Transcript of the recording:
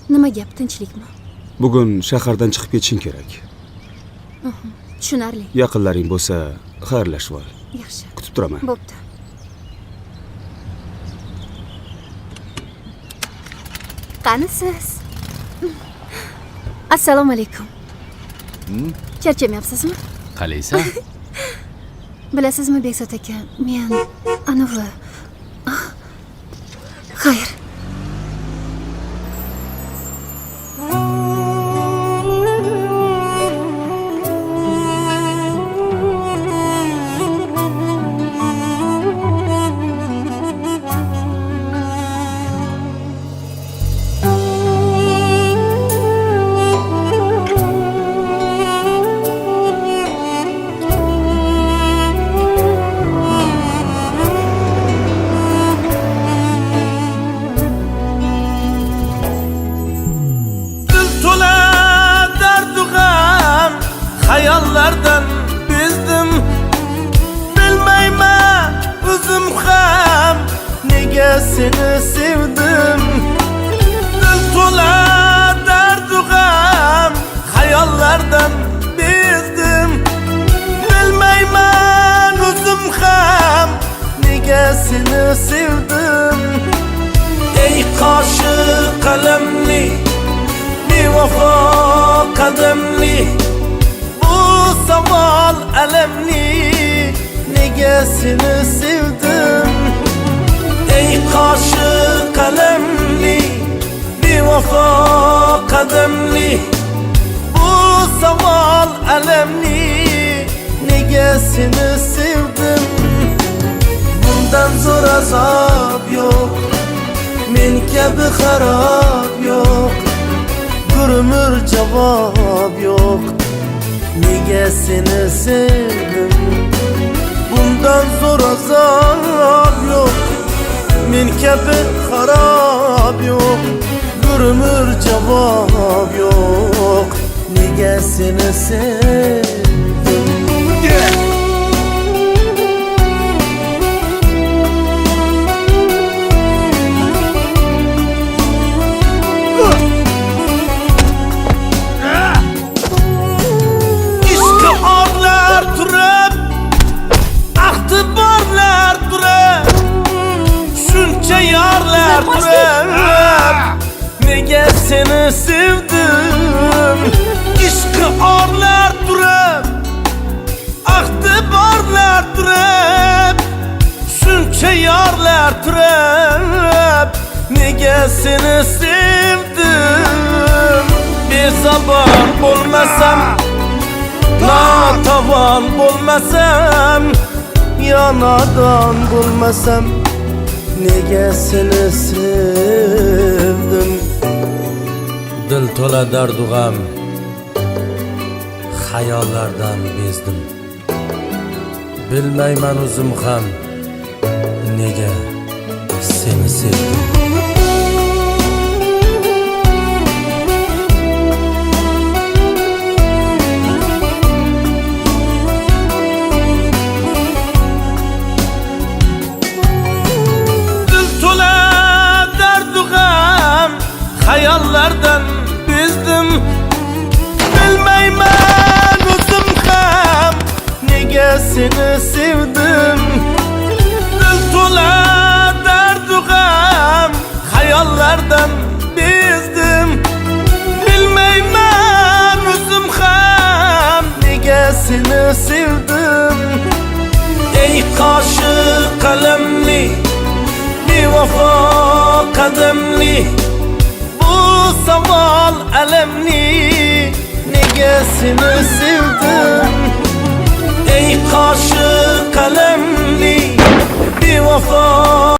Nima gap, tinchlikmi? Bugun shahardan chiqib ketishing kerak. Tushunarli. Yaqinlaring bo'lsa, xayrlashib ol. Yaxshi. Kutib turaman. Bo'pti. Qani siz? Assalomu alaykum. Charchamayapsizmi? Qalaysan? Bilasizmi Bekzod aka, men anavi xayr. Hayallardan bezdim, bilmayman o'zim ham nega seni sevdim. Dil to'la dardu g'am, hayallardan bezdim, bilmayman o'zim ham nega seni sevdim. Ey qoshi qalamli, bevafo qadamli, savol alamli, nega seni sevdim. Ey qoshi qalamli, bevafo qadamli, bu savol alamli, nega seni sevdim. Bundan zo'r azob yo'q, men kabi xarob yo'q, bir umr javob yo'q, nega seni sevdim. Bundan zo'r azob yo'q, men kabi xarob yo'q, bir umr javob yo'q, nega seni sevdim. Yarlar turib, nega seni sevdim. Ishqi orlar turib, ahdi borlar turib, shuncha yorlar turib, nega seni sevdim. Bezabon bo'lmasam, notavon bo'lmasam, yo nodon bo'lmasam, nega seni sevdim. Dil to'la dardu g'am, xayollardan bezdim, bilmayman o'zim ham nega seni sevdim. Hayallardan bezdim, bilmayman o'zim ham nega seni sevdim. Dil to'la dardu g'am, hayallardan bezdim, bilmayman o'zim ham nega seni sevdim. Ey qoshi qalamli, bevafo qadamli, savol alamli, nega seni sevdim. Ey qoshi qalamli, bevafo